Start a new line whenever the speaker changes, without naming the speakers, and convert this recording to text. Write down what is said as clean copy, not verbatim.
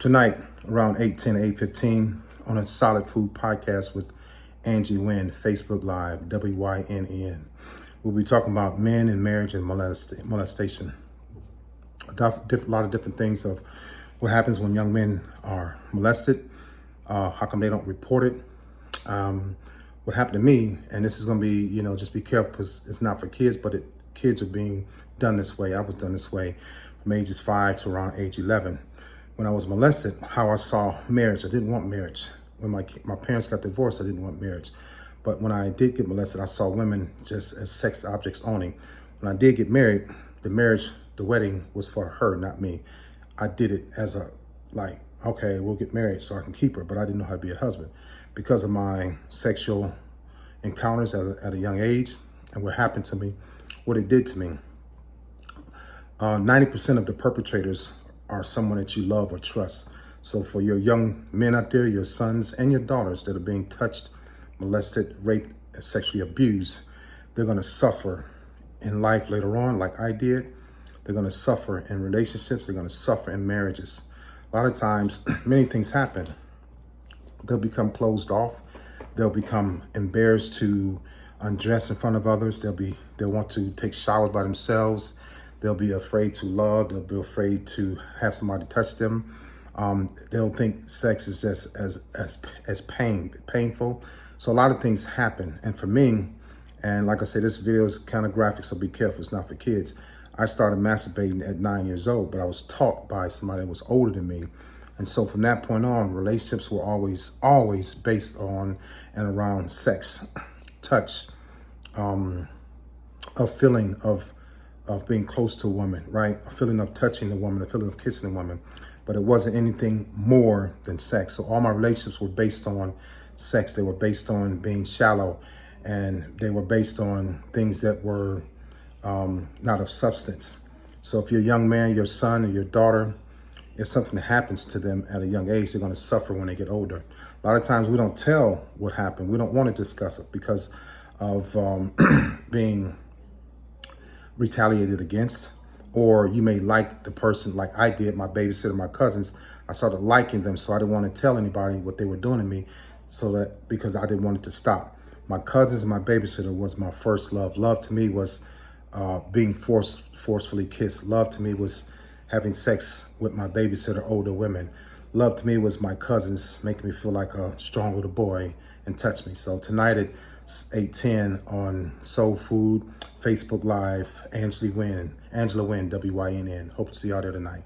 Tonight, around 8:10 to 8:15, on a Solid Food podcast with Angie Wynn, Facebook Live, WYNN. We'll be talking about men in marriage and molestation. A lot of different things of what happens when young men are molested, how come they don't report it, what happened to me, and this is going to be, just be careful because it's not for kids, but kids are being done this way. I was done this way from ages 5 to around age 11. When I was molested, how I saw marriage, I didn't want marriage. When my parents got divorced, I didn't want marriage. But when I did get molested, I saw women just as sex objects only. When I did get married, the wedding was for her, not me. I did it as okay, we'll get married so I can keep her, but I didn't know how to be a husband. Because of my sexual encounters at a young age and what happened to me, what it did to me, 90% of the perpetrators are someone that you love or trust. So for your young men out there, your sons and your daughters that are being touched, molested, raped, and sexually abused, they're going to suffer in life later on, like I did. They're going to suffer in relationships. They're going to suffer in marriages. A lot of times, many things happen. They'll become closed off. They'll become embarrassed to undress in front of others. They'll want to take showers by themselves. They'll be afraid to love. They'll be afraid to have somebody touch them. They'll think sex is just as painful. So a lot of things happen. And for me, and like I said, this video is kind of graphic, so be careful. It's not for kids. I started masturbating at 9 years old, but I was taught by somebody that was older than me. And so from that point on, relationships were always based on and around sex, touch, a feeling of being close to a woman, right? A feeling of touching a woman, a feeling of kissing a woman. But it wasn't anything more than sex. So all my relationships were based on sex. They were based on being shallow, and they were based on things that were not of substance. So if you're a young man, your son or your daughter, if something happens to them at a young age, they're going to suffer when they get older. A lot of times we don't tell what happened. We don't want to discuss it because of being retaliated against, or you may like the person like I did, my babysitter, my cousins. I started liking them, so I didn't want to tell anybody what they were doing to me, because I didn't want it to stop. My cousins and my babysitter was my first love. Love to me was being forcefully kissed. Love to me was having sex with my babysitter, older women. Love to me was my cousins making me feel like a strong little boy and touch me. So tonight at 8:10 on Soul Food, Facebook Live, Angela Wynn, WYNN. Hope to see y'all there tonight.